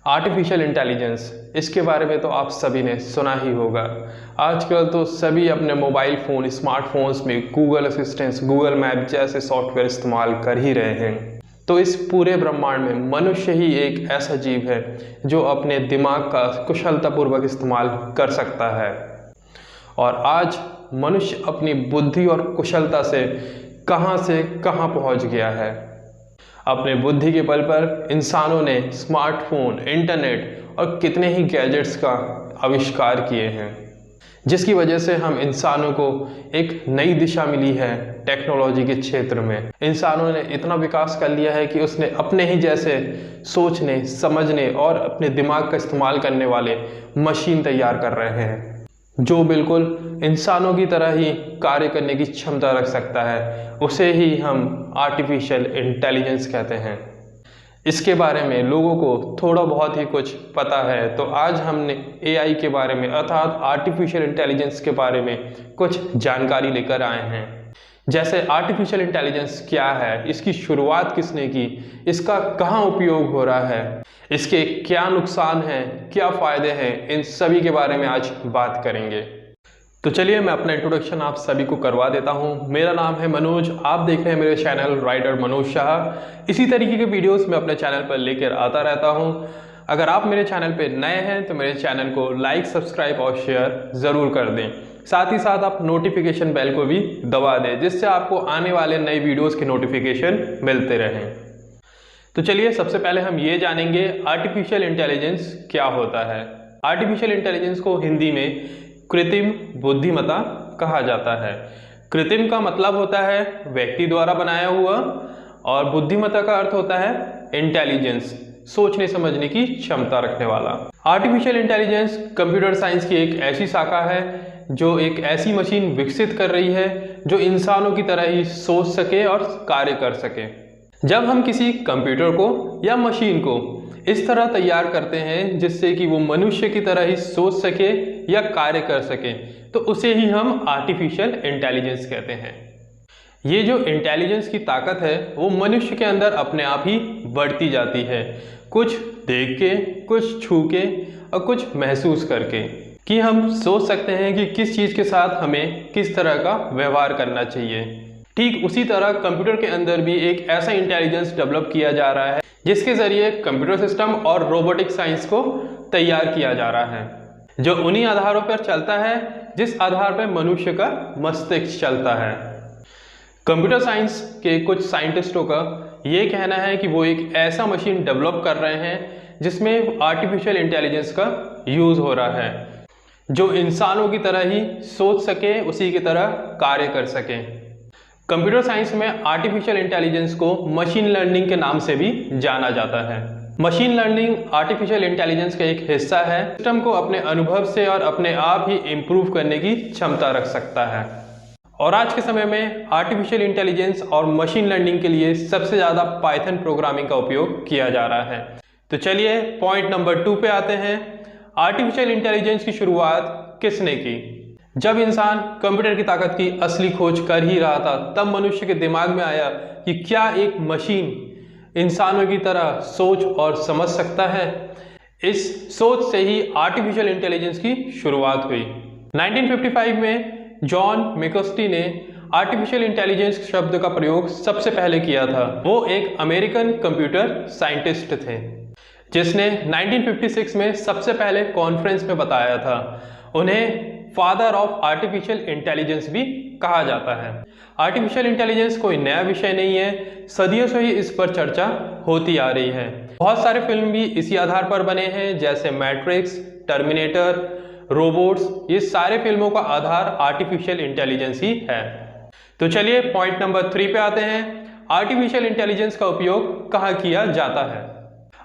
Artificial intelligence, इसके बारे में तो आप सभी ने सुना ही होगा। आजकल तो सभी अपने मोबाइल फ़ोन, स्मार्टफोन्स में गूगल असिस्टेंस, गूगल मैप जैसे सॉफ्टवेयर इस्तेमाल कर ही रहे हैं। तो इस पूरे ब्रह्मांड में मनुष्य ही एक ऐसा जीव है जो अपने दिमाग का कुशलतापूर्वक इस्तेमाल कर सकता है। और आज मनुष्य अपनी बुद्धि और कुशलता से कहाँ पहुंच गया है। अपने बुद्धि के बल पर इंसानों ने स्मार्टफोन, इंटरनेट और कितने ही गैजेट्स का आविष्कार किए हैं, जिसकी वजह से हम इंसानों को एक नई दिशा मिली है। टेक्नोलॉजी के क्षेत्र में इंसानों ने इतना विकास कर लिया है कि उसने अपने ही जैसे सोचने, समझने और अपने दिमाग का इस्तेमाल करने वाले मशीन तैयार कर रहे हैं, जो बिल्कुल इंसानों की तरह ही कार्य करने की क्षमता रख सकता है। उसे ही हम आर्टिफिशियल इंटेलिजेंस कहते हैं। इसके बारे में लोगों को थोड़ा बहुत ही कुछ पता है, तो आज हमने एआई के बारे में अर्थात आर्टिफिशियल इंटेलिजेंस के बारे में कुछ जानकारी लेकर आए हैं। जैसे आर्टिफिशियल इंटेलिजेंस क्या है, इसकी शुरुआत किसने की, इसका कहाँ उपयोग हो रहा है, इसके क्या नुकसान हैं, क्या फ़ायदे हैं, इन सभी के बारे में आज बात करेंगे। तो चलिए मैं अपना इंट्रोडक्शन आप सभी को करवा देता हूं। मेरा नाम है मनोज, आप देख रहे हैं मेरे चैनल राइटर मनोज शाह। इसी तरीके के वीडियोस मैं अपने चैनल पर लेकर आता रहता हूं। अगर आप मेरे चैनल पर नए हैं तो मेरे चैनल को लाइक, सब्सक्राइब और शेयर ज़रूर कर दें। साथ ही साथ आप नोटिफिकेशन बेल को भी दबा दें, जिससे आपको आने वाले नए वीडियोज़ के नोटिफिकेशन मिलते रहें। तो चलिए सबसे पहले हम ये जानेंगे आर्टिफिशियल इंटेलिजेंस क्या होता है। आर्टिफिशियल इंटेलिजेंस को हिंदी में कृत्रिम बुद्धिमत्ता कहा जाता है। कृत्रिम का मतलब होता है व्यक्ति द्वारा बनाया हुआ, और बुद्धिमत्ता का अर्थ होता है इंटेलिजेंस, सोचने समझने की क्षमता रखने वाला। आर्टिफिशियल इंटेलिजेंस कंप्यूटर साइंस की एक ऐसी शाखा है जो एक ऐसी मशीन विकसित कर रही है जो इंसानों की तरह ही सोच सके और कार्य कर सके। जब हम किसी कंप्यूटर को या मशीन को इस तरह तैयार करते हैं जिससे कि वो मनुष्य की तरह ही सोच सके या कार्य कर सके, तो उसे ही हम आर्टिफिशियल इंटेलिजेंस कहते हैं। ये जो इंटेलिजेंस की ताकत है वो मनुष्य के अंदर अपने आप ही बढ़ती जाती है, कुछ देख के, कुछ छू के और कुछ महसूस करके, कि हम सोच सकते हैं कि किस चीज़ के साथ हमें किस तरह का व्यवहार करना चाहिए। ठीक उसी तरह कंप्यूटर के अंदर भी एक ऐसा इंटेलिजेंस डेवलप किया जा रहा है जिसके ज़रिए कंप्यूटर सिस्टम और रोबोटिक साइंस को तैयार किया जा रहा है, जो उन्हीं आधारों पर चलता है जिस आधार पर मनुष्य का मस्तिष्क चलता है। कंप्यूटर साइंस के कुछ साइंटिस्टों का ये कहना है कि वो एक ऐसा मशीन डेवलप कर रहे हैं जिसमें आर्टिफिशियल इंटेलिजेंस का यूज़ हो रहा है, जो इंसानों की तरह ही सोच सके, उसी की तरह कार्य कर सके। कंप्यूटर साइंस में आर्टिफिशियल इंटेलिजेंस को मशीन लर्निंग के नाम से भी जाना जाता है। मशीन लर्निंग आर्टिफिशियल इंटेलिजेंस का एक हिस्सा है, सिस्टम को अपने अनुभव से और अपने आप ही इम्प्रूव करने की क्षमता रख सकता है। और आज के समय में आर्टिफिशियल इंटेलिजेंस और मशीन लर्निंग के लिए सबसे ज़्यादा पाइथन प्रोग्रामिंग का उपयोग किया जा रहा है। तो चलिए पॉइंट नंबर 2 पे आते हैं। आर्टिफिशियल इंटेलिजेंस की शुरुआत किसने की? जब इंसान कंप्यूटर की ताकत की असली खोज कर ही रहा था, तब मनुष्य के दिमाग में आया कि क्या एक मशीन इंसानों की तरह सोच और समझ सकता है। इस सोच से ही आर्टिफिशियल इंटेलिजेंस की शुरुआत हुई। 1955 में जॉन मैकस्टी ने आर्टिफिशियल इंटेलिजेंस शब्द का प्रयोग सबसे पहले किया था। वो एक अमेरिकन कंप्यूटर साइंटिस्ट थे जिसने 1956 में सबसे पहले कॉन्फ्रेंस में बताया था। उन्हें फादर ऑफ आर्टिफिशियल इंटेलिजेंस भी कहा जाता है। आर्टिफिशियल इंटेलिजेंस कोई नया विषय नहीं है, सदियों से ही इस पर चर्चा होती आ रही है। बहुत सारे फिल्म भी इसी आधार पर बने हैं, जैसे मैट्रिक्स, टर्मिनेटर, रोबोट्स। ये सारे फिल्मों का आधार आर्टिफिशियल इंटेलिजेंस ही है। तो चलिए पॉइंट नंबर 3 पे आते हैं। आर्टिफिशियल इंटेलिजेंस का उपयोग कहाँ किया जाता है?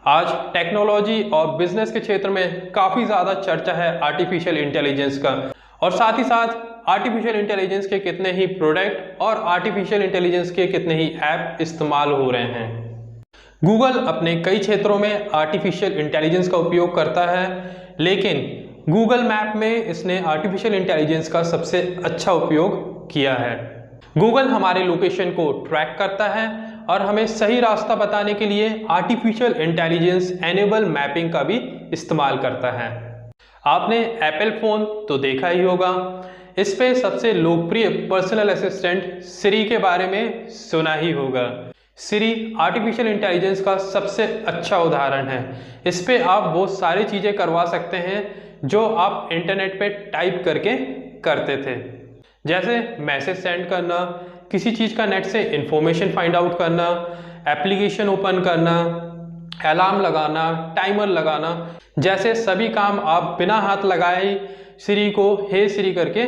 आज टेक्नोलॉजी और बिजनेस के क्षेत्र में काफ़ी ज़्यादा चर्चा है आर्टिफिशियल इंटेलिजेंस का, और साथ ही साथ आर्टिफिशियल इंटेलिजेंस के कितने ही प्रोडक्ट और आर्टिफिशियल इंटेलिजेंस के कितने ही ऐप इस्तेमाल हो रहे हैं। गूगल अपने कई क्षेत्रों में आर्टिफिशियल इंटेलिजेंस का उपयोग करता है, लेकिन गूगल मैप में इसने आर्टिफिशियल इंटेलिजेंस का सबसे अच्छा उपयोग किया है। गूगल हमारे लोकेशन को ट्रैक करता है और हमें सही रास्ता बताने के लिए आर्टिफिशियल इंटेलिजेंस एनेबल मैपिंग का भी इस्तेमाल करता है। आपने एप्पल फ़ोन तो देखा ही होगा, इस पे सबसे लोकप्रिय पर्सनल असिस्टेंट सिरी के बारे में सुना ही होगा। सिरी आर्टिफिशियल इंटेलिजेंस का सबसे अच्छा उदाहरण है। इस पे आप वो सारी चीज़ें करवा सकते हैं जो आप इंटरनेट पे टाइप करके करते थे, जैसे मैसेज सेंड करना, किसी चीज़ का नेट से इंफॉर्मेशन फाइंड आउट करना, एप्लीकेशन ओपन करना, अलार्म लगाना, टाइमर लगाना, जैसे सभी काम आप बिना हाथ लगाए ही सिरी को हे सिरी करके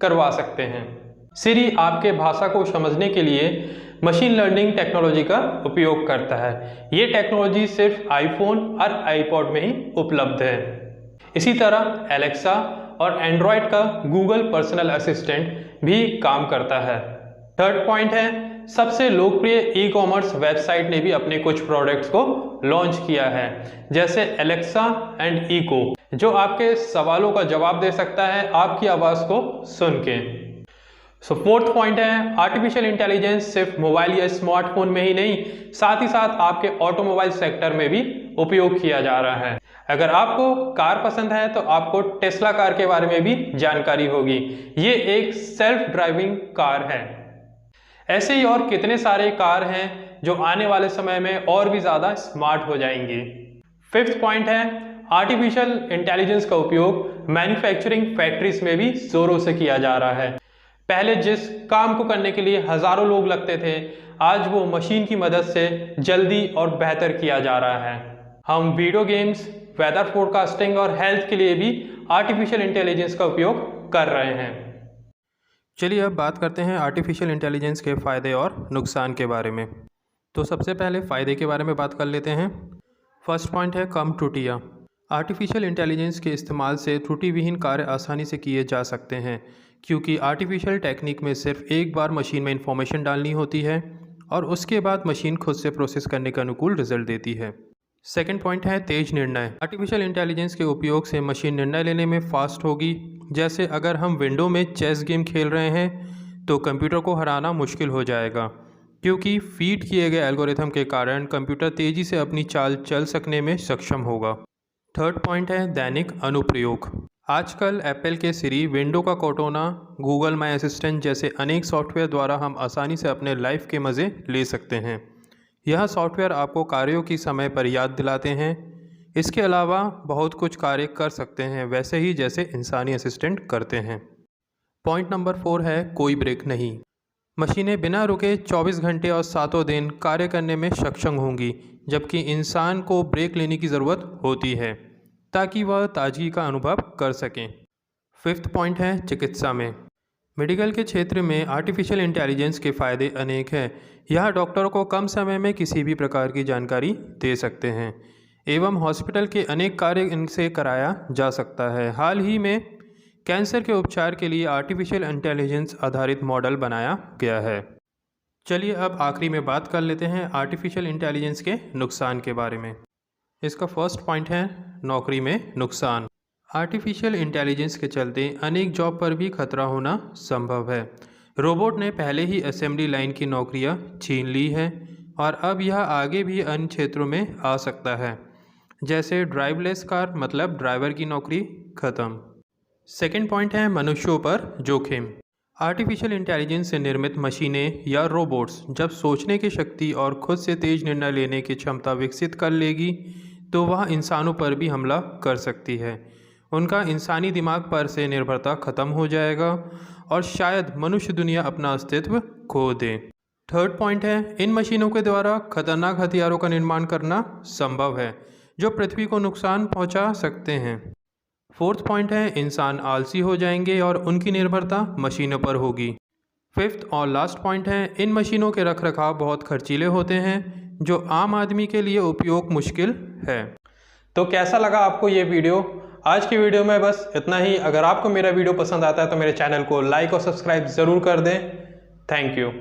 करवा सकते हैं। सिरी आपके भाषा को समझने के लिए मशीन लर्निंग टेक्नोलॉजी का उपयोग करता है। ये टेक्नोलॉजी सिर्फ आईफोन और आईपॉड में ही उपलब्ध है। इसी तरह एलेक्सा और एंड्रॉयड का गूगल पर्सनल असिस्टेंट भी काम करता है। थर्ड पॉइंट है, सबसे लोकप्रिय ई कॉमर्स वेबसाइट ने भी अपने कुछ प्रोडक्ट्स को लॉन्च किया है, जैसे एलेक्सा एंड इको, जो आपके सवालों का जवाब दे सकता है आपकी आवाज़ को सुन के। फोर्थ पॉइंट है, आर्टिफिशियल इंटेलिजेंस सिर्फ मोबाइल या स्मार्टफोन में ही नहीं, साथ ही साथ आपके ऑटोमोबाइल सेक्टर में भी उपयोग किया जा रहा है। अगर आपको कार पसंद है तो आपको टेस्ला कार के बारे में भी जानकारी होगी। ये एक सेल्फ ड्राइविंग कार है। ऐसे ही और कितने सारे कार हैं जो आने वाले समय में और भी ज़्यादा स्मार्ट हो जाएंगे। फिफ्थ पॉइंट है, आर्टिफिशियल इंटेलिजेंस का उपयोग मैन्युफैक्चरिंग फैक्ट्रीज में भी जोरों से किया जा रहा है। पहले जिस काम को करने के लिए हज़ारों लोग लगते थे, आज वो मशीन की मदद से जल्दी और बेहतर किया जा रहा है। हम वीडियो गेम्स, वेदर फोरकास्टिंग और हेल्थ के लिए भी आर्टिफिशियल इंटेलिजेंस का उपयोग कर रहे हैं। चलिए अब बात करते हैं आर्टिफिशियल इंटेलिजेंस के फ़ायदे और नुकसान के बारे में। तो सबसे पहले फ़ायदे के बारे में बात कर लेते हैं। फर्स्ट पॉइंट है कम त्रुटियाँ। आर्टिफिशियल इंटेलिजेंस के इस्तेमाल से त्रुटि विहीन कार्य आसानी से किए जा सकते हैं, क्योंकि आर्टिफिशियल टेक्निक में सिर्फ एक बार मशीन में इंफॉर्मेशन डालनी होती है और उसके बाद मशीन खुद से प्रोसेस करने का अनुकूल रिजल्ट देती है। सेकंड पॉइंट है तेज निर्णय। आर्टिफिशियल इंटेलिजेंस के उपयोग से मशीन निर्णय लेने में फास्ट होगी। जैसे अगर हम विंडो में चेस गेम खेल रहे हैं तो कंप्यूटर को हराना मुश्किल हो जाएगा, क्योंकि फीड किए गए एल्गोरिथम के कारण कंप्यूटर तेज़ी से अपनी चाल चल सकने में सक्षम होगा। थर्ड पॉइंट है दैनिक अनुप्रयोग। आजकल एप्पल के सिरी, विंडो का कोर्टाना, गूगल माई असिस्टेंट जैसे अनेक सॉफ्टवेयर द्वारा हम आसानी से अपने लाइफ के मज़े ले सकते हैं। यह सॉफ्टवेयर आपको कार्यों की समय पर याद दिलाते हैं। इसके अलावा बहुत कुछ कार्य कर सकते हैं, वैसे ही जैसे इंसानी असिस्टेंट करते हैं। पॉइंट नंबर 4 है कोई ब्रेक नहीं। मशीनें बिना रुके 24 घंटे और 7 दिन कार्य करने में सक्षम होंगी, जबकि इंसान को ब्रेक लेने की ज़रूरत होती है ताकि वह ताजगी का अनुभव कर सकें। फिफ्थ पॉइंट है चिकित्सा में। मेडिकल के क्षेत्र में आर्टिफिशियल इंटेलिजेंस के फ़ायदे अनेक हैं। यह डॉक्टरों को कम समय में किसी भी प्रकार की जानकारी दे सकते हैं एवं हॉस्पिटल के अनेक कार्य इनसे कराया जा सकता है। हाल ही में कैंसर के उपचार के लिए आर्टिफिशियल इंटेलिजेंस आधारित मॉडल बनाया गया है। चलिए अब आखिरी में बात कर लेते हैं आर्टिफिशियल इंटेलिजेंस के नुकसान के बारे में। इसका फर्स्ट पॉइंट है नौकरी में नुकसान। आर्टिफिशियल इंटेलिजेंस के चलते अनेक जॉब पर भी खतरा होना संभव है। रोबोट ने पहले ही असेंबली लाइन की नौकरियां छीन ली है और अब यह आगे भी अन्य क्षेत्रों में आ सकता है, जैसे ड्राइवलेस कार, मतलब ड्राइवर की नौकरी खत्म। सेकंड पॉइंट है मनुष्यों पर जोखिम। आर्टिफिशियल इंटेलिजेंस से निर्मित मशीनें या रोबोट्स जब सोचने की शक्ति और खुद से तेज निर्णय लेने की क्षमता विकसित कर लेगी तो वह इंसानों पर भी हमला कर सकती है। उनका इंसानी दिमाग पर से निर्भरता खत्म हो जाएगा और शायद मनुष्य दुनिया अपना अस्तित्व खो दे। थर्ड पॉइंट है इन मशीनों के द्वारा खतरनाक हथियारों का निर्माण करना संभव है जो पृथ्वी को नुकसान पहुंचा सकते हैं। फोर्थ पॉइंट है इंसान आलसी हो जाएंगे और उनकी निर्भरता मशीनों पर होगी। फिफ्थ और लास्ट पॉइंट है इन मशीनों के रखरखाव बहुत खर्चीले होते हैं जो आम आदमी के लिए उपयोग मुश्किल है। तो कैसा लगा आपको ये वीडियो? आज की वीडियो में बस इतना ही। अगर आपको मेरा वीडियो पसंद आता है तो मेरे चैनल को लाइक और सब्सक्राइब ज़रूर कर दें। Thank you.